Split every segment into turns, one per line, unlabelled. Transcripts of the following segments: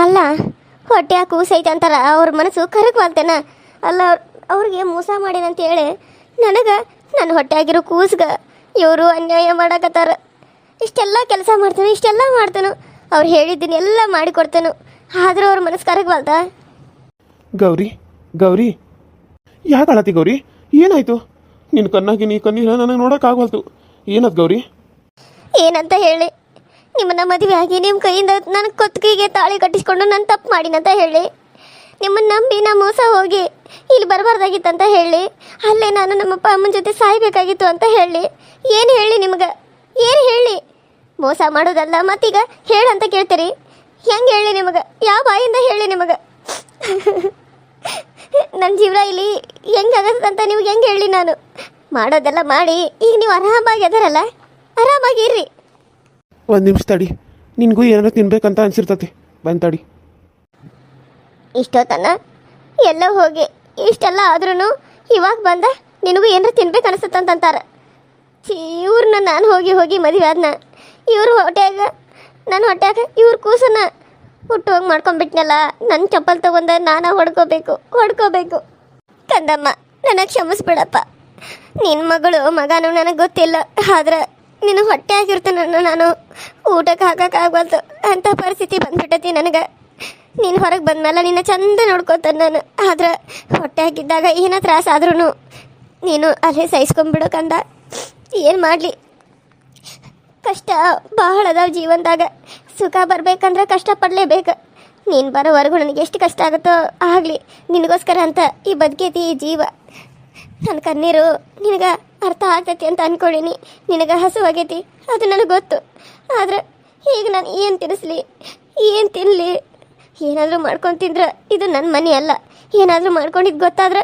ಅಲ್ಲ ಹೊಟ್ಟೆ ಕೂಸೈತೆ ಅಂತಾರ, ಅವ್ರ ಮನಸ್ಸು ಕರಗವಾಲ್ತೇನ? ಅಲ್ಲ ಅವ್ರಿಗೆ ಮೋಸ ಮಾಡಿನಂತ ಹೇಳಿ ನನಗೆ ನನ್ನ ಹೊಟ್ಟೆ ಆಗಿರೋ ಕೂಸ್ಗ ಇವರು ಅನ್ಯಾಯ ಮಾಡಕತ್ತಾರ. ಇಷ್ಟೆಲ್ಲ ಕೆಲಸ ಮಾಡ್ತಾನೆ, ಇಷ್ಟೆಲ್ಲ ಮಾಡ್ತಾನು, ಅವ್ರು ಹೇಳಿದ್ದೀನಿ ಎಲ್ಲ ಮಾಡಿಕೊಡ್ತಾನು, ಆದರೂ ಅವ್ರ ಮನಸ್ಸು ಕರಗವಾಲ್ತ?
ಗೌರಿ ಗೌರಿ ಯಾಕೆ ಅಳತಿ ಗೌರಿ? ಏನಾಯ್ತು? ನಿನ್ನ ಕಣ್ಣಾಗಿ ನೀ ಕಣ್ಣೀರ ನನಗೆ ನೋಡೋಕ್ಕಾಗವಲ್ತು. ಏನದು ಗೌರಿ?
ಏನಂತ ಹೇಳಿ, ನಿಮ್ಮನ್ನ ಮದುವೆ ಆಗಿ ನಿಮ್ಮ ಕೈಯಿಂದ ನನ್ನ ಕೊತ್ತಿಗೆಗೆ ತಾಳಿ ಕಟ್ಟಿಸ್ಕೊಂಡು ನಾನು ತಪ್ಪು ಮಾಡಿನಂತ ಹೇಳಿ, ನಿಮ್ಮನ್ನು ನಂಬಿ ನಾ ಮೋಸ ಹೋಗಿ ಇಲ್ಲಿ ಬರಬಾರ್ದಾಗಿತ್ತಂತ ಹೇಳಿ, ಅಲ್ಲೇ ನಾನು ನಮ್ಮಪ್ಪ ಅಮ್ಮನ ಜೊತೆ ಸಾಯ್ಬೇಕಾಗಿತ್ತು ಅಂತ ಹೇಳಿ, ಏನು ಹೇಳಿ ನಿಮ್ಗೆ? ಏನು ಹೇಳಿ? ಮೋಸ ಮಾಡೋದಲ್ಲ ಮತ್ತೀಗ ಹೇಳಂತ ಕೇಳ್ತೀರಿ? ಹೆಂಗೆ ಹೇಳಿ ನಿಮಗೆ? ಯಾವ ಬಾಯಿಂದ ಹೇಳಿ ನಿಮಗೆ? ನನ್ನ ಜೀವನ ಇಲ್ಲಿ ಹೆಂಗಾಗತ್ತಂತ ನಿಮ್ಗೆ ಹೆಂಗೆ ಹೇಳಿ? ನಾನು ಮಾಡೋದೆಲ್ಲ ಮಾಡಿ ಈಗ ನೀವು ಆರಾಮಾಗಿ ಅದರಲ್ಲ, ಆರಾಮಾಗಿ ಇರ್ರಿ.
ಒಂದು ನಿಮಿಷ ತಡಿ, ನಿನಗೂ ಏನಾರು ತಿನ್ಬೇಕಂತ ಅನ್ಸಿರ್ತತಿ, ಬಂದು ತಡಿ.
ಇಷ್ಟೊತ್ತನ ಎಲ್ಲ ಹೋಗಿ ಇಷ್ಟೆಲ್ಲ ಆದ್ರೂ ಇವಾಗ ಬಂದ ನಿನಗೂ ಏನಾರು ತಿನ್ಬೇಕು ಅನಿಸುತ್ತಂತಾರ. ಇವ್ರನ್ನ ನಾನು ಹೋಗಿ ಹೋಗಿ ಮದುವೆ ಆದ್ನ, ಇವ್ರ ಹೊಟ್ಯಾಗ ನನ್ನ ಹೊಟ್ಯಾಗ ಇವ್ರ ಕೂಸನ್ನ ಹುಟ್ಟು ಹೋಗಿ ಮಾಡ್ಕೊಂಡ್ಬಿಟ್ನಲ್ಲ. ನನ್ನ ಚಪ್ಪಲ್ ತಗೊಂಡ ನಾನು ಹೊಡ್ಕೋಬೇಕು. ಕಂದಮ್ಮ ನನಗೆ ಕ್ಷಮಿಸ್ಬಿಡಪ್ಪ. ನಿನ್ನ ಮಗಳು ಮಗನೂ ನನಗೆ ಗೊತ್ತಿಲ್ಲ, ಆದ್ರೆ ನಿನ್ನ ಹೊಟ್ಟೆ ಆಗಿರ್ತಾನ ನಾನು ಊಟಕ್ಕೆ ಹಾಕೋಕ್ಕಾಗವಲ್ತು ಅಂಥ ಪರಿಸ್ಥಿತಿ ಬಂದ್ಬಿಟ್ಟತಿ ನನಗೆ. ನೀನು ಹೊರಗೆ ಬಂದಮೇಲೆ ನಿನ್ನ ಚಂದ ನೋಡ್ಕೋತಾನೆ ನಾನು, ಆದ್ರೆ ಹೊಟ್ಟೆ ಹಾಕಿದ್ದಾಗ ಏನೋ ತ್ರಾಸ ಆದ್ರೂ ನೀನು ಅಲ್ಲೇ ಸಹಿಸ್ಕೊಂಡ್ಬಿಡೋ ಕಂದ. ಏನು ಮಾಡಲಿ, ಕಷ್ಟ ಬಹಳ ಅದಾವ ಜೀವನದಾಗ. ಸುಖ ಬರ್ಬೇಕಂದ್ರೆ ಕಷ್ಟಪಡಲೇಬೇಕು. ನೀನು ಬರೋವರೆಗೂ ನನಗೆ ಎಷ್ಟು ಕಷ್ಟ ಆಗುತ್ತೋ ಆಗಲಿ, ನಿನಗೋಸ್ಕರ ಅಂತ ಈ ಬದುಕೈತಿ ಈ ಜೀವ. ನನ್ನ ಕಣ್ಣೀರು ನಿನಗೆ ಅರ್ಥ ಆಗ್ತೈತಿ ಅಂತ ಅಂದ್ಕೊಳ್ಳೀನಿ. ನಿನಗೆ ಹಸುವಾಗೈತಿ, ಅದು ನನಗೆ ಗೊತ್ತು. ಆದ್ರೆ ಈಗ ನಾನು ಏನು ತಿನ್ನಿಸ್ಲಿ, ಏನು ತಿನ್ನಲಿ? ಏನಾದರೂ ಮಾಡ್ಕೊಂಡು ತಿಂದ್ರೆ ಇದು ನನ್ನ ಮನೆ ಅಲ್ಲ. ಏನಾದರೂ ಮಾಡ್ಕೊಂಡಿದ್ದು ಗೊತ್ತಾದ್ರೆ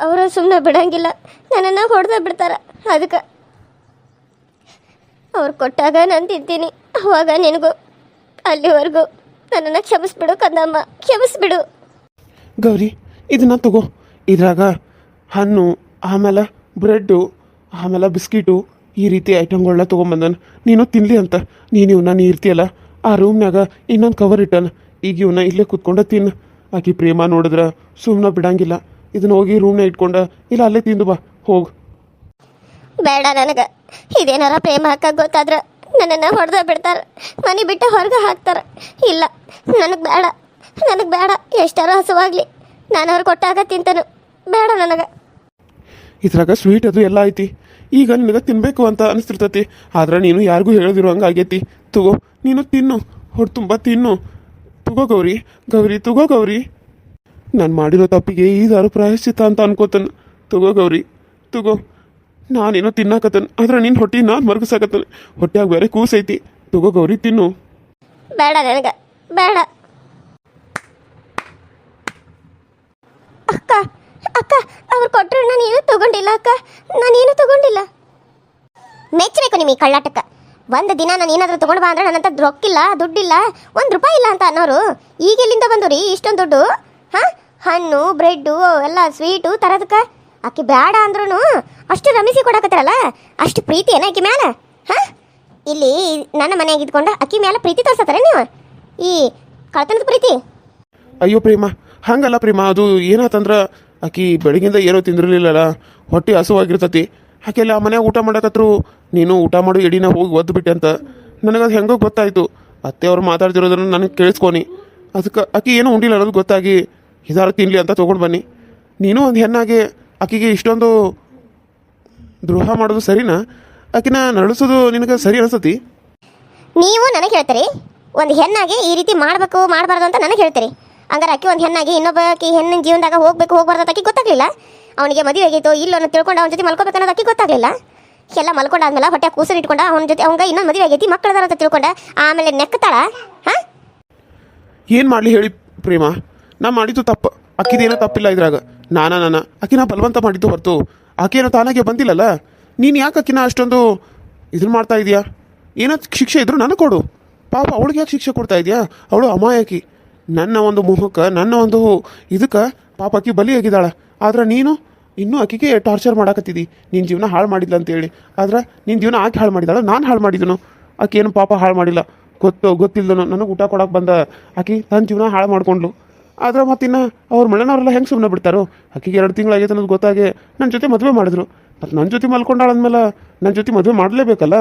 ಅವರು ಸುಮ್ಮನೆ ಬಿಡೋಂಗಿಲ್ಲ, ನನ್ನನ್ನು ಹೊಡೆದ ಬಿಡ್ತಾರೆ. ಅದಕ್ಕೆ ಅವ್ರು ಕೊಟ್ಟಾಗ ನಾನು ತಿಂತೀನಿ, ಅವಾಗ ನಿನಗೂ. ಅಲ್ಲಿವರೆಗೂ ನನ್ನನ್ನು ಕ್ಷಮಿಸ್ಬಿಡು ಕಂದಮ್ಮ, ಕ್ಷಮಿಸ್ಬಿಡು.
ಗೌರಿ ಇದನ್ನ ತಗೋ, ಇದ್ರಾಗ ಹಣ್ಣು, ಆಮೇಲೆ ಬ್ರೆಡ್ಡು, ಆಮೇಲೆ ಬಿಸ್ಕಿಟು, ಈ ರೀತಿ ಐಟಮ್ಗಳನ್ನ ತೊಗೊಂಬಂದನು. ನೀನು ತಿನ್ನಲಿ ಅಂತ. ನೀನು ಇವನ್ನ ನೀ ಇರ್ತೀಯಲ್ಲ ಆ ರೂಮ್ನಾಗ ಇನ್ನೊಂದು ಕವರ್ ಇಟ್ಟಾನ. ಈಗ ಇವನ್ನ ಇಲ್ಲೇ ಕೂತ್ಕೊಂಡು ತಿನ್ನು. ಆಕಿ ಪ್ರೇಮ ನೋಡಿದ್ರೆ ಸುಮ್ಮನೆ ಬಿಡಂಗಿಲ್ಲ. ಇದನ್ನ ಹೋಗಿ ರೂಮ್ನಾಗ ಇಟ್ಕೊಂಡ ಇಲ್ಲ ಅಲ್ಲೇ ತಿಂದು ಬಾ, ಹೋಗು.
ಬೇಡ, ನನಗೆ ಇದೇನಾರ ಪ್ರೇಮ ಹಾಕಕ್ಕೆ ಗೊತ್ತಾದ್ರೆ ನನ್ನನ್ನು ಹೊಡೆದ ಬಿಡ್ತಾರೆ, ಮನೆ ಬಿಟ್ಟು ಹೊರಗೆ ಹಾಕ್ತಾರೆ. ಇಲ್ಲ, ನನಗೆ ಬೇಡ. ಎಷ್ಟಾರ ಹಸುವಾಗಲಿ ನಾನು ಅವ್ರು ಕೊಟ್ಟಾಗ ತಿಂತನು. ಬೇಡ ನನಗೆ.
ಇದ್ರಾಗ ಸ್ವೀಟ್ ಅದು ಎಲ್ಲ ಐತಿ. ಈಗ ನಿನಗೆ ತಿನ್ನಬೇಕು ಅಂತ ಅನಿಸ್ತಿರ್ತತಿ, ಆದ್ರೆ ನೀನು ಯಾರಿಗೂ ಹೇಳೋದಿರೋ ಹಂಗೆ ಆಗೈತಿ. ತಗೋ, ನೀನು ತಿನ್ನು, ಹೊಟ್ಟು ತುಂಬ ತಿನ್ನು. ತಗೋ ಗೌರಿ, ತಗೋ ಗೌರಿ. ನಾನು ಮಾಡಿರೋ ತಪ್ಪಿಗೆ ಈದಾರು ಪ್ರಾಯಶ್ಚಿತ್ತ ಅಂತ ಅನ್ಕೋತಾನೆ. ತಗೋ ಗೌರಿ, ತಗೋ. ನಾನೇನೋ ತಿನ್ನಾಕತ್ತೇನೆ, ಆದ್ರೆ ನಿನ್ನ ಹೊಟ್ಟೆ ನಾನು ಮರ್ಗಿಸಾಕತ್ತೇನೆ. ಹೊಟ್ಟೆಯಾಗ ಬೇರೆ ಕೂಸೈತಿ. ತಗೋ ಗೌರಿ, ತಿನ್ನು.
ಬೇಡ ನನಗೆ, ಬೇಡ. ಅಕ್ಕ ಅವ್ರು ಕೊಟ್ಟರು ನಾನೇನು ತಗೊಂಡಿಲ್ಲ ಅಕ್ಕ, ನಾನೇನು ತಗೊಂಡಿಲ್ಲ. ಮೆಚ್ಚಬೇಕು ನಿಮಗೆ ಕಳ್ಳಾಟಕ್ಕೆ. ಒಂದು ದಿನ ನಾನು ಏನಾದರೂ ತೊಗೊಂಡು ಬಾ ಅಂದ್ರೆ ನನ್ನಂತ ರೊಕ್ಕಿಲ್ಲ, ದುಡ್ಡಿಲ್ಲ, ₹1 ಇಲ್ಲ ಅಂತ ಅನ್ನೋರು ಈಗ ಎಲ್ಲಿಂದ ಬಂದು ರೀ ಇಷ್ಟೊಂದು ದುಡ್ಡು? ಹಾಂ, ಹಣ್ಣು ಬ್ರೆಡ್ಡು ಎಲ್ಲ ಸ್ವೀಟು ತರೋದಕ್ಕೆ ಆಕೆ ಬೇಡ ಅಂದ್ರೂ ಅಷ್ಟು ರಮಿಸಿ ಕೊಡಕತ್ತಾರಲ್ಲ, ಅಷ್ಟು ಪ್ರೀತಿ ಏನ ಆಕೆ ಮ್ಯಾಲ? ಹಾಂ, ಇಲ್ಲಿ ನನ್ನ ಮನೆಯಾಗ ಇದ್ಕೊಂಡು ಆಕೆ ಮ್ಯಾಲ ಪ್ರೀತಿ ತೋರ್ಸತ್ತಾರ ನೀವು? ಈ ಕಳ್ತನದ ಪ್ರೀತಿ?
ಅಯ್ಯೋ ಪ್ರೇಮ, ಹಂಗಲ್ಲ ಪ್ರೇಮ. ಅದು ಏನಾತಂದ್ರೆ ಆಕಿ ಬೆಳಗಿಂದ ಏನೋ ತಿಂದಿರಲಿಲ್ಲಲ್ಲ, ಹೊಟ್ಟೆ ಹಸುವಾಗಿರ್ತತಿ. ಆಕೆಲ್ಲ ಆ ಮನ್ಯಾಗ ಊಟ ಮಾಡಕತ್ರು, ನೀನು ಊಟ ಮಾಡು ಎಡಿನ ಹೋಗಿ ಒದ್ದು ಬಿಟ್ಟೆ ಅಂತ. ನನಗದು ಹೆಂಗೋ ಗೊತ್ತಾಯಿತು. ಅತ್ತೆ ಅವ್ರು ಮಾತಾಡ್ತಿರೋದನ್ನು ನನಗೆ ಕೇಳಿಸ್ಕೊನಿ. ಅದಕ್ಕೆ ಆಕೆ ಏನೂ ಉಂಡಿಲ್ಲ ಅನ್ನೋದು ಗೊತ್ತಾಗಿ ಇದಾರು ತಿನ್ನಲಿ ಅಂತ ತೊಗೊಂಡು ಬನ್ನಿ. ನೀನು ಒಂದು ಹೆಣ್ಣಾಗಿ ಆಕೆಗೆ ಇಷ್ಟೊಂದು ದ್ರೋಹ ಮಾಡೋದು ಸರಿನಾ? ಆಕಿನ ನಡೆಸೋದು ನಿನಗೆ ಸರಿ ಅನಿಸ್ತತಿ?
ನೀವು ನನಗೆ ಹೇಳ್ತೀರಿ ಒಂದು ಹೆಣ್ಣಾಗಿ ಈ ರೀತಿ ಮಾಡಬೇಕು ಮಾಡಬಾರ್ದು ಅಂತ ನನಗೆ ಹೇಳ್ತೀರಿ. ಹಂಗಾರೆ ಅಕ್ಕಿ ಒಂದು ಹೆಣ್ಣಾಗಿ ಇನ್ನೊಬ್ಬಕಿ ಹೆಣ್ಣಿನ ಜೀವನದಾಗ ಹೋಗ್ಬಾರ್ದು ಅಂತ ಅಕ್ಕಿ ಗೊತ್ತಾಗಲಿಲ್ಲ? ಅವನಿಗೆ ಮದುವೆ ಆಗಿತ್ತು ಇಲ್ಲೋ ಅನ್ನೋ ತಿಳ್ಕೊಂಡು ಅವನ ಜೊತೆ ಮಲ್ಕೋಬೇಕು ಅನ್ನೋದು ಅಕ್ಕಿ ಗೊತ್ತಾಗಲಿಲ್ಲ? ಎಲ್ಲ ಮಲ್ಕೊಂಡಾದ್ಮೇಲೆ ಹೊಟ್ಟೆ ಕೂಸರು ಇಟ್ಕೊಂಡ ಅವನ ಜೊತೆ ಅವಂಗ ಇನ್ನೊಂದು ಮದುವೆ ಆಗೈತಿ, ಮಕ್ಕಳದಾರ ಅಂತ ತಿಳ್ಕೊಂಡ ಆಮೇಲೆ ನೆಕ್ತಾಳ? ಹಾಂ,
ಏನು ಮಾಡಲಿ ಹೇಳಿ ಪ್ರೇಮ? ನಾ ಮಾಡಿದ್ದು ತಪ್ಪು, ಅಕ್ಕಿದೇನೋ ತಪ್ಪಿಲ್ಲ ಇದ್ರಾಗ. ಆಕಿನ ಬಲವಂತ ಮಾಡಿದ್ದು ಹೊರತು ಆಕೆನೋ ತಾನಾಗೆ ಬಂದಿಲ್ಲಲ್ಲ. ನೀನು ಯಾಕೆ ಆಕಿನ ಅಷ್ಟೊಂದು ಇದನ್ನು ಮಾಡ್ತಾ ಇದೆಯಾ? ಏನೋ ಶಿಕ್ಷೆ ಇದ್ರು ನನಗೆ ಕೊಡು. ಪಾಪ ಅವಳಿಗೆ ಯಾಕೆ ಶಿಕ್ಷೆ ಕೊಡ್ತಾ ಇದೆಯಾ? ಅವಳು ಅಮಾಯಕಿ. ನನ್ನ ಒಂದು ಮೋಹಕ್ಕೆ, ನನ್ನ ಒಂದು ಇದಕ್ಕೆ ಪಾಪ ಆಕಿ ಬಲಿಯಾಗಿದ್ದಾಳೆ. ಆದ್ರೆ ನೀನು ಇನ್ನೂ ಆಕಿಗೆ ಟಾರ್ಚರ್ ಮಾಡಾಕತ್ತಿದ್ದಿ, ನಿನ್ನ ಜೀವನ ಹಾಳು ಮಾಡಿಲ್ಲ ಅಂತೇಳಿ. ಆದ್ರೆ ನಿನ್ನ ಜೀವನ ಆಕೆ ಹಾಳು ಮಾಡಿದಾಳೆ, ನಾನು ಹಾಳು ಮಾಡಿದನು. ಆಕೆ ಏನು ಪಾಪ ಹಾಳು ಮಾಡಿಲ್ಲ. ಗೊತ್ತಿಲ್ದನು ನನಗೆ ಊಟ ಕೊಡಕ್ಕೆ ಬಂದ ಆಕಿ ತನ್ನ ಜೀವನ ಹಾಳು ಮಾಡ್ಕೊಂಡ್ಲು. ಆದ್ರೆ ಮತ್ತಿನ್ನು ಅವ್ರ ಮಳೆನವರೆಲ್ಲ ಹೆಂಗೆ ಸುಮ್ಮನೆ ಬಿಡ್ತಾರೋ? ಆಕಿಗೆ 2 ತಿಂಗಳಾಗೈತೆ ಅನ್ನೋದು ಗೊತ್ತಾಗಿ ನನ್ನ ಜೊತೆ ಮದುವೆ ಮಾಡಿದ್ರು. ಮತ್ತು ನನ್ನ ಜೊತೆ ಮಲ್ಕೊಂಡಾಳಂದ್ಮೇಲೆ ನನ್ನ ಜೊತೆ ಮದುವೆ ಮಾಡಲೇಬೇಕಲ್ಲ.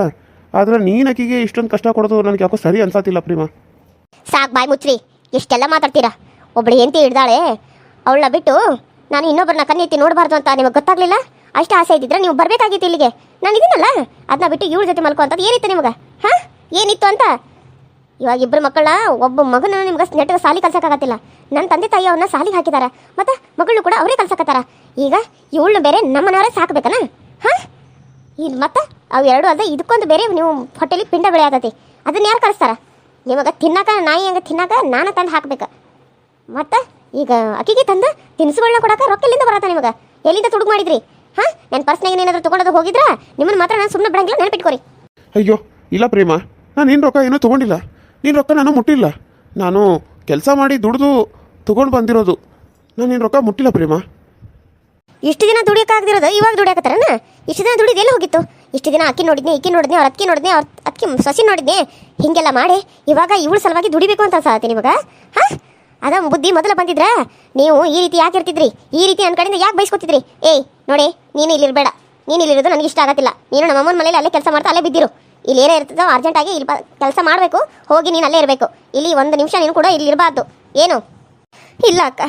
ಆದ್ರೆ ನೀನು ಆಕಿಗೆ ಇಷ್ಟೊಂದು ಕಷ್ಟ ಕೊಡೋದು ನನಗೆ ಯಾಕೋ ಸರಿ ಅನ್ಸತ್ತಿಲ್ಲ ಪ್ರೇಮ.
ಸಾಕು ಬಾಯ್ ಮುಚ್ಚ್ರಿ, ಎಷ್ಟೆಲ್ಲ ಮಾತಾಡ್ತೀರಾ? ಒಬ್ಳು ಹೆಂಡತಿ ಹಿಡ್ದಾಳೆ, ಅವಳನ್ನ ಬಿಟ್ಟು ನಾನು ಇನ್ನೊಬ್ಬರನ್ನ ಕಣ್ಣೆತ್ತಿ ನೋಡಬಾರ್ದು ಅಂತ ನಿಮಗೆ ಗೊತ್ತಾಗ್ಲಿಲ್ಲ? ಅಷ್ಟು ಆಸೆ ಇದ್ದಿದ್ರೆ ನೀವು ಬರಬೇಕಾಗಿತ್ತು ಇಲ್ಲಿಗೆ. ನಾನು ಇದೀನಲ್ಲ, ಅದನ್ನ ಬಿಟ್ಟು ಇವಳ ಜೊತೆ ಮಲ್ಕೊ ಅಂತದ್ದು ಏನಿತ್ತು ನಿಮಗೆ? ಹಾಂ, ಏನಿತ್ತು ಅಂತ? ಇವಾಗ ಇಬ್ಬರು ಮಕ್ಕಳ ಒಬ್ಬ ಮಗನ ನಿಮ್ಗೆ ನೆಟ್ಟಿಗೆ ಸಾಲಿ ಕಲ್ಸೋಕ್ಕಾಗತ್ತಿಲ್ಲ. ನನ್ನ ತಂದೆ ತಾಯಿ ಅವ್ರನ್ನ ಸಾಲಿಗೆ ಹಾಕಿದಾರ, ಮತ್ತು ಮಗಳನ್ನೂ ಕೂಡ ಅವರೇ ಕಲ್ಸಕತ್ತಾರ. ಈಗ ಇವಳನ್ನ ಬೇರೆ ನಮ್ಮನವರೇ ಸಾಕಬೇಕನ? ಹಾಂ, ಇಲ್ಲಿ ಮತ್ತೆ ಅವು ಎರಡು ಅಲ್ಲದೆ ಇದಕ್ಕೊಂದು ಬೇರೆ ನೀವು ಹೊಟ್ಟೆಲಿ ಪಿಂಡ ಬೆಳೆ ಆಗತಿ. ಅದನ್ನ ಯಾರು ಕಳಿಸ್ತಾರ? ನಿಮಗೆ ತಿನ್ನಕ ನಾಯಿ ಹಂಗೆ ತಿನ್ನಕ ನಾನು ತಂದು ಹಾಕ್ಬೇಕು. ಮತ್ತು ಈಗ ಅಕ್ಕಿಗೆ ತಂದು ತಿನಿಸುಗಳನ್ನ ಕೊಡಕ್ಕೆ ರೊಕ್ಕ ಎಲ್ಲಿಂದ ಬರತ್ತ ನಿಮಗೆ? ಎಲ್ಲಿಂದ ತುಡುಗು ಮಾಡಿದ್ರಿ? ಹಾಂ, ನನ್ನ ಪರ್ಸ್ನಾಗ ಏನಾದರೂ ತೊಗೊಂಡೋದು ಹೋಗಿದ್ರೆ ನಿಮ್ಮನ್ನು ಮಾತ್ರ ನಾನು ಸುಮ್ಮನೆ ಬಿಡಂಗಿಲ್ಲ, ನೆನಪಿಟ್ಕೊರಿ.
ಅಯ್ಯೋ ಇಲ್ಲ ಪ್ರೇಮ, ನಾನು ನಿನ್ನ ರೊಕ್ಕ ಏನೂ ತೊಗೊಂಡಿಲ್ಲ. ನಿನ್ನ ರೊಕ್ಕ ನಾನು ಮುಟ್ಟಿಲ್ಲ. ನಾನು ಕೆಲಸ ಮಾಡಿ ದುಡಿದು ತೊಗೊಂಡು ಬಂದಿರೋದು. ನಾನು ನಿನ್ನ ರೊಕ್ಕ ಮುಟ್ಟಿಲ್ಲ ಪ್ರೇಮ.
ಇಷ್ಟು ದಿನ ದುಡಿಯೋಕ್ಕಾಗದಿರೋದು ಇವಾಗ ದುಡಿಯಾಕತ್ತಾರನ? ಇಷ್ಟು ದಿನ ದುಡಿದು ಎಲ್ಲಿ ಹೋಗಿತ್ತು? ಇಷ್ಟು ದಿನ ಅಕ್ಕಿ ನೋಡಿದ್ನಿ, ಇಕ್ಕಿ ನೋಡಿದ್ನಿ, ಅವ್ರ ಅಕ್ಕಿ ನೋಡಿದ್ನಿ, ಅವ್ರ ಅಕ್ಕಿ ಸೊಸಿ ನೋಡಿದ್ನಿ. ಹೀಗೆಲ್ಲ ಮಾಡಿ ಇವಾಗ ಇವಳ ಸಲುವಾಗಿ ದುಡಿಬೇಕು ಅಂತ ಅನ್ಸತ್ತೆ ನಿಮಗೆ? ಹಾಂ, ಅದ ಬುದ್ಧಿ ಮೊದಲು ಬಂದಿದ್ರ ನೀವು ಈ ರೀತಿ ಯಾಕೆ ಇರ್ತಿದ್ರಿ? ಈ ರೀತಿ ನನ್ನ ಕಡೆಯಿಂದ ಯಾಕೆ ಬಯಸ್ಕೊತಿದ್ರಿ? ಏಯ್ ನೋಡಿ, ನೀನು ಇಲ್ಲಿರಬೇಡ. ನೀನು ಇಲ್ಲಿರೋದು ನನಗೆ ಇಷ್ಟ ಆಗತ್ತಿಲ್ಲ. ನೀನು ನಮ್ಮ ಅಮ್ಮನ ಮನೇಲಿ ಅಲ್ಲೇ ಕೆಲಸ ಮಾಡ್ತಾ ಅಲ್ಲೇ ಬಿದ್ದಿರು. ಇಲ್ಲಿ ಏನೇ ಇರ್ತದೋ ಅರ್ಜೆಂಟಾಗಿ ಇಲ್ಲಿ ಕೆಲಸ ಮಾಡಬೇಕು, ಹೋಗಿ ನೀನು ಅಲ್ಲೇ ಇರಬೇಕು. ಇಲ್ಲಿ 1 ನಿಮಿಷ ನೀನು ಕೂಡ ಇಲ್ಲಿ ಇರಬಾರ್ದು. ಏನು? ಇಲ್ಲ ಅಕ್ಕ,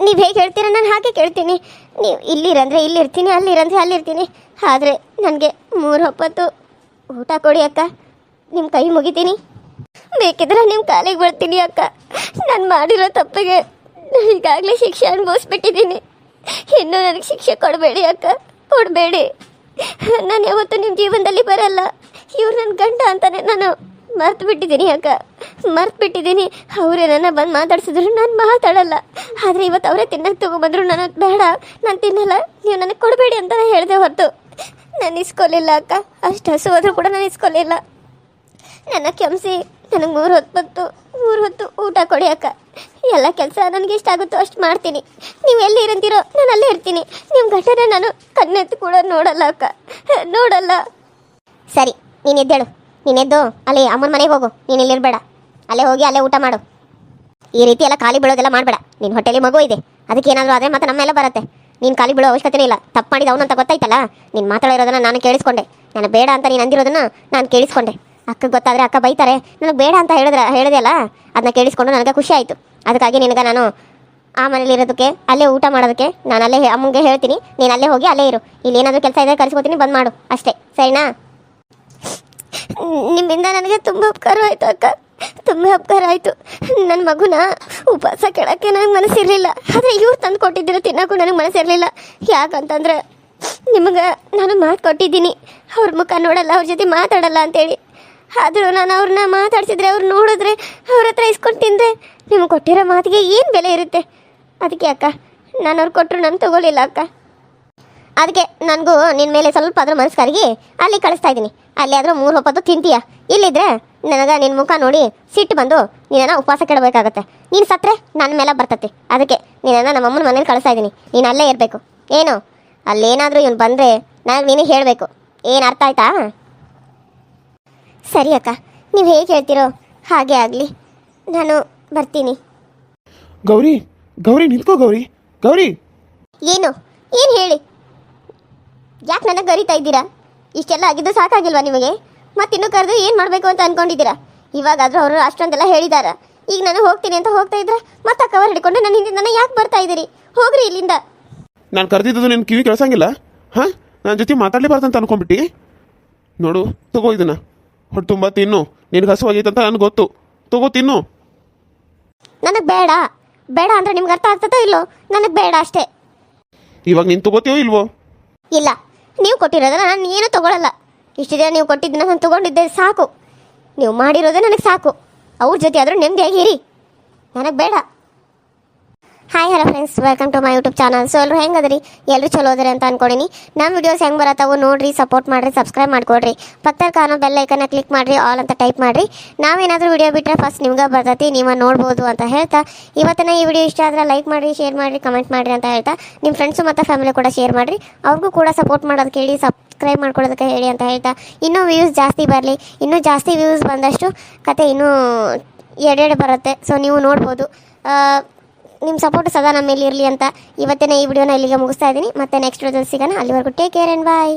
ನೀವು ಹೇಗೆ ಹೇಳ್ತೀರ ನಾನು ಹಾಗೆ ಕೇಳ್ತೀನಿ. ನೀವು ಇಲ್ಲಿರಂದರೆ ಇಲ್ಲಿರ್ತೀನಿ, ಅಲ್ಲಿರಂದರೆ ಅಲ್ಲಿರ್ತೀನಿ. ಆದರೆ ನನಗೆ 3 ಹೊತ್ತು ಊಟ ಕೊಡಿ ಅಕ್ಕ, ನಿಮ್ಮ ಕೈ ಮುಗಿತೀನಿ. ಬೇಕಿದ್ರೆ ನಿಮ್ಮ ಕಾಲಿಗೆ ಬರ್ತೀನಿ ಅಕ್ಕ. ನಾನು ಮಾಡಿರೋ ತಪ್ಪಿಗೆ ಈಗಾಗಲೇ ಶಿಕ್ಷೆ ಅನುಭವಿಸ್ಬಿಟ್ಟಿದ್ದೀನಿ. ಇನ್ನೂ ನನಗೆ ಶಿಕ್ಷೆ ಕೊಡಬೇಡಿ ಅಕ್ಕ, ಕೊಡಬೇಡಿ. ನಾನು ಯಾವತ್ತೂ ನಿಮ್ಮ ಜೀವನದಲ್ಲಿ ಬರಲ್ಲ. ಇವ್ರು ನನ್ನ ಗಂಡ ಅಂತಾನೆ ನಾನು ಮರ್ತು ಬಿಟ್ಟಿದ್ದೀನಿ ಅಕ್ಕ, ಮರ್ತು ಬಿಟ್ಟಿದ್ದೀನಿ. ಅವರೇ ನನ್ನ ಬಂದು ಮಾತಾಡ್ಸಿದ್ರು ನಾನು ಮಾತಾಡಲ್ಲ. ಆದರೆ ಇವತ್ತು ಅವರೇ ತಿನ್ನಕ್ಕೆ ತೊಗೊಂಬಂದ್ರು, ನಾನು ಬೇಡ ನಾನು ತಿನ್ನಲ್ಲ, ನೀವು ನನಗೆ ಕೊಡಬೇಡಿ ಅಂತ ಹೇಳಿದೆ ಹೊರತು ನಾನು ಇಸ್ಕೊಲಿಲ್ಲ ಅಕ್ಕ. ಅಷ್ಟು ಹಸು ಹೋದರೂ ಕೂಡ ನಾನು ಇಸ್ಕೊಲಿಲ್ಲ. ನನ್ನ ಕ್ಷಮಿಸಿ, ನನಗೆ 3 ಹೊತ್ತು ಊಟ ಕೊಡಿ ಅಕ್ಕ. ಎಲ್ಲ ಕೆಲಸ ನನಗೆ ಎಷ್ಟಾಗುತ್ತೋ ಅಷ್ಟು ಮಾಡ್ತೀನಿ. ನೀವು ಎಲ್ಲಿ ಇರಂತೀರೋ ನಾನು ಅಲ್ಲೇ ಇರ್ತೀನಿ. ನಿಮ್ಮ ಗಂಟನೆ ನಾನು ಕಣ್ಣೆತ್ತು ಕೂಡ ನೋಡಲ್ಲ ಅಕ್ಕ, ನೋಡಲ್ಲ. ಸರಿ, ನೀನು ಎದ್ದೇಳು. ನೀನು ಎದ್ದು ಅಲ್ಲಿ ಅಮ್ಮನ ಮನೆಗೆ ಹೋಗು. ನೀನು ಇಲ್ಲಿರಬೇಡ, ಅಲ್ಲೇ ಹೋಗಿ ಅಲ್ಲೇ ಊಟ ಮಾಡು. ಈ ರೀತಿ ಎಲ್ಲ ಖಾಲಿ ಬೀಳೋದೆಲ್ಲ ಮಾಡಬೇಡ. ನಿನ್ನ ಹೊಟ್ಟೆಲಿ ಮಗು ಇದೆ, ಅದಕ್ಕೆ ಏನಾದರೂ ಆದರೆ ಮತ್ತೆ ನಮ್ಮೆಲ್ಲ ಬರುತ್ತೆ. ನೀನು ಖಾಲಿ ಬೀಳೋ ಅವಶ್ಯಕತೆ ಇಲ್ಲ. ತಪ್ಪು ಮಾಡಿದ ಅವನಂತ ಗೊತ್ತಾಯ್ತಲ್ಲ. ನೀನು ಮಾತಾಡಿರೋದನ್ನು ನಾನು ಕೇಳಿಸ್ಕೊಂಡೆ. ನಾನು ಬೇಡ ಅಂತ ನೀನು ಅಂದಿರೋದನ್ನು ನಾನು ಕೇಳಿಸ್ಕೊಂಡೆ. ಅಕ್ಕಗೆ ಗೊತ್ತಾದರೆ ಅಕ್ಕ ಬೈತಾರೆ. ನನಗೆ ಬೇಡ ಅಂತ ಹೇಳಿದೆ ಅಲ್ಲ, ಅದನ್ನ ಕೇಳಿಸ್ಕೊಂಡು ನನಗೆ ಖುಷಿ ಆಯಿತು. ಅದಕ್ಕಾಗಿ ನಿನಗೆ ನಾನು ಆ ಮನೇಲಿ ಇರೋದಕ್ಕೆ, ಅಲ್ಲೇ ಊಟ ಮಾಡೋದಕ್ಕೆ ನಾನು ಅಲ್ಲೇ ಅಮ್ಮಂಗೆ ಹೇಳ್ತೀನಿ. ನೀನು ಅಲ್ಲೇ ಹೋಗಿ ಅಲ್ಲೇ ಇರು. ಇಲ್ಲಿ ಏನಾದರೂ ಕೆಲಸ ಇದೆ ಕರೆಸ್ಕೊತೀನಿ, ಬಂದು ಮಾಡು ಅಷ್ಟೇ, ಸರಿನಾ? ನಿಮ್ಮಿಂದ ನನಗೆ ತುಂಬ ಉಪಕಾರ ಆಯಿತು ಅಕ್ಕ, ತುಂಬ ಉಪಕಾರ ಆಯಿತು. ನನ್ನ ಮಗುನ ಉಪವಾಸ ಕೆಳಕ್ಕೆ ನನಗೆ ಮನಸ್ಸಿರಲಿಲ್ಲ. ಆದರೆ ಇವ್ರು ತಂದು ಕೊಟ್ಟಿದ್ದೀರ ತಿನ್ನೋಕ್ಕೂ ನನಗೆ ಮನಸ್ಸಿರಲಿಲ್ಲ. ಯಾಕಂತಂದ್ರೆ ನಿಮಗೆ ನಾನು ಮಾತು ಕೊಟ್ಟಿದ್ದೀನಿ, ಅವ್ರ ಮುಖ ನೋಡಲ್ಲ, ಅವ್ರ ಜೊತೆ ಮಾತಾಡಲ್ಲ ಅಂತೇಳಿ. ಆದರೂ ನಾನು ಅವ್ರನ್ನ ಮಾತಾಡ್ಸಿದ್ರೆ, ಅವ್ರು ನೋಡಿದ್ರೆ, ಅವ್ರ ಹತ್ರ ಇಸ್ಕೊಂಡು ತಿಂದರೆ ನಿಮ್ಗೆ ಕೊಟ್ಟಿರೋ ಮಾತಿಗೆ ಏನು ಬೆಲೆ ಇರುತ್ತೆ? ಅದಕ್ಕೆ ಅಕ್ಕ, ನಾನು ಅವ್ರು ಕೊಟ್ಟರು ನಾನು ತೊಗೊಲಿಲ್ಲ ಅಕ್ಕ. ಅದಕ್ಕೆ ನನಗೂ ನಿನ್ನ ಮೇಲೆ ಸ್ವಲ್ಪ ಆದರೂ ಮನಸ್ಸು ಕರಗಿ ಅಲ್ಲಿ ಕಳಿಸ್ತಾ ಇದ್ದೀನಿ. ಅಲ್ಲಿ ಆದರೂ 3 ಹೊತ್ತು ತಿಂತೀಯ. ಇಲ್ಲಿದ್ರೆ ನನಗೆ ನಿನ್ನ ಮುಖ ನೋಡಿ ಸಿಟ್ಟು ಬಂದು ನೀನನ್ನು ಉಪವಾಸ ಕೆಡಬೇಕಾಗತ್ತೆ. ನೀನು ಸತ್ತರೆ ನನ್ನ ಮೇಲೆ ಬರ್ತತಿ. ಅದಕ್ಕೆ ನೀನನ್ನು ನಮ್ಮ ಅಮ್ಮನ ಮನೇಲಿ ಕಳಿಸ್ತಾ ಇದ್ದೀನಿ. ನೀನು ಅಲ್ಲೇ ಇರಬೇಕು. ಏನು, ಅಲ್ಲೇನಾದರೂ ಇವನು ಬಂದರೆ ನನಗೆ ನೀನು ಹೇಳಬೇಕು. ಏನು ಅರ್ಥ ಆಯ್ತಾ? ಸರಿ ಅಕ್ಕ, ನೀವು ಹೇಗೆ ಹೇಳ್ತೀರೋ ಹಾಗೆ ಆಗಲಿ. ನಾನು ಬರ್ತೀನಿ.
ಗೌರಿ, ಗೌರಿ ನಿಂತ್ಕೋ. ಗೌರಿ, ಗೌರಿ.
ಏನು ಹೇಳಿ? ಯಾಕೆ ನನಗೆ ಗರಿತಾ ಇದ್ದೀರಾ? ಇಷ್ಟೆಲ್ಲ ಆಗಿದ್ದು ಸಾಕಾಗಿಲ್ವಾ ನಿಮಗೆ? ಮತ್ತಿನ್ನೂ ಕರೆದು ಏನು ಮಾಡಬೇಕು ಅಂತ ಅಂದ್ಕೊಂಡಿದ್ದೀರಾ? ಇವಾಗಾದರೂ ಅವರು ಅಷ್ಟೊಂದೆಲ್ಲ ಹೇಳಿದಾರ. ಈಗ ನಾನು ಹೋಗ್ತೀನಿ ಅಂತ ಹೋಗ್ತಾ ಇದ್ರೆ ಮತ್ತೆ ಕವರ್ ಹಿಡ್ಕೊಂಡು ನನ್ನ ಹಿಂದೆ ಯಾಕೆ ಬರ್ತಾ ಇದ್ದೀರಿ? ಹೋಗ್ರಿ ಇಲ್ಲಿಂದ.
ನಾನು ಕರೆದಿದ್ದು ನಿನ್ನ ಕಿವಿ ಕೇಳಿಸಂಗಿಲ್ಲ? ಹಾಂ, ನನ್ನ ಜೊತೆ ಮಾತಾಡಲೇಬಾರ್ದು ಅಂತ ಅನ್ಕೊಂಡ್ಬಿಟ್ಟು ನೋಡು. ತಗೋ ಇದನ್ನ, ಹೊಟ್ಟೆ ತುಂಬ ತಿನ್ನು. ನಿನಗೆ ಹಸುವಾಗೈತೆ ಅಂತ ನನಗೆ ಗೊತ್ತು. ತಗೋ ತಿನ್ನು.
ನನಗೆ ಬೇಡ. ಬೇಡ ಅಂದರೆ ನಿಮ್ಗೆ ಅರ್ಥ ಆಗ್ತದೋ ಇಲ್ಲೋ? ನನಗೆ ಬೇಡ ಅಷ್ಟೇ.
ಇವಾಗ ನೀನು ತಗೋತೀಯೋ ಇಲ್ವೋ?
ಇಲ್ಲ, ನೀವು ಕೊಟ್ಟಿರೋದನ್ನ ನಾನು ಏನೂ ತೊಗೊಳಲ್ಲ. ಇಷ್ಟು ದಿನ ನೀವು ಕೊಟ್ಟಿದ್ದನ್ನ ನಾನು ತೊಗೊಂಡಿದ್ದೆ ಸಾಕು. ನೀವು ಮಾಡಿರೋದೇ ನನಗೆ ಸಾಕು. ಅವ್ರ ಜೊತೆ ಆದರೂ ನೆಮ್ಮದಿಯಾಗಿ ಇರಿ. ನನಗೆ ಬೇಡ. Hi hello friends, welcome to my YouTube channel. So ಎಲ್ಲರೂ ಹೆಂಗೆ ಅದರಿ? ಎಲ್ಲರೂ ಚಲೋ ಅದ್ರಿ ಅಂತ ಅನ್ಕೊಂಡಿನಿ. ನಮ್ಮ ವಿಡಿಯೋಸ್ ಹೆಂಗೆ ಬರತ್ತಾವು ನೋಡ್ರಿ, ಸಪೋರ್ಟ್ ಮಾಡಿರಿ, ಸಬ್ಸ್ಕ್ರೈಬ್ ಮಾಡ್ಕೊಡ್ರಿ. ಪಕ್ಕದ ಕಾನೋ ಬೆಲ್ ಐಕನ್ನ ಕ್ಲಿಕ್ ಮಾಡಿರಿ, ಆಲ್ ಅಂತ ಟೈಪ್ ಮಾಡಿರಿ. ನಾವೇನಾದರೂ ವಿಡಿಯೋ ಬಿಟ್ಟರೆ ಫಸ್ಟ್ ನಿಮ್ಗೆ ಬರ್ತೈತಿ, ನೀವು ನೋಡ್ಬೋದು ಅಂತ ಹೇಳ್ತಾ ಇವತ್ತಿನ ಈ ವಿಡಿಯೋ ಇಷ್ಟ ಆದರೆ ಲೈಕ್ ಮಾಡಿರಿ, ಶೇರ್ ಮಾಡಿರಿ, ಕಮೆಂಟ್ ಮಾಡಿರಿ ಅಂತ ಹೇಳ್ತಾ ನಿಮ್ಮ ಫ್ರೆಂಡ್ಸು ಮತ್ತು ಫ್ಯಾಮಿಲಿ ಕೂಡ ಶೇರ್ ಮಾಡಿರಿ. ಅವ್ರಿಗೂ ಕೂಡ ಸಪೋರ್ಟ್ ಮಾಡೋದಕ್ಕೆ ಹೇಳಿ, ಸಬ್ಸ್ಕ್ರೈಬ್ ಮಾಡ್ಕೊಳ್ಳೋದಕ್ಕೆ ಹೇಳಿ ಅಂತ ಹೇಳ್ತಾ ಇನ್ನೂ ವ್ಯೂಸ್ ಜಾಸ್ತಿ ಬರಲಿ. ಇನ್ನೂ ಜಾಸ್ತಿ ವ್ಯೂಸ್ ಬಂದಷ್ಟು ಕತೆ ಇನ್ನೂ ಎಡೆಡೆ ಬರುತ್ತೆ. ಸೊ ನೀವು ನೋಡ್ಬೋದು. ನಿಮ್ಮ ಸಪೋರ್ಟ್ ಸದಾ ನಮ್ಮ ಮೇಲೆ ಇರಲಿ ಅಂತ ಇವತ್ತಿನ ಈ ವಿಡಿಯೋನ ಇಲ್ಲಿಗೆ ಮುಗಿಸ್ತಾ ಇದ್ದೀನಿ. ಮತ್ತೆ ನೆಕ್ಸ್ಟ್ ವಿಡಿಯೋದಲ್ಲಿ ಸಿಗೋಣ. ಅಲ್ಲಿವರೆಗೂ ಟೇಕ್ ಕೇರ್ ಆ್ಯಂಡ್ ಬಾಯ್.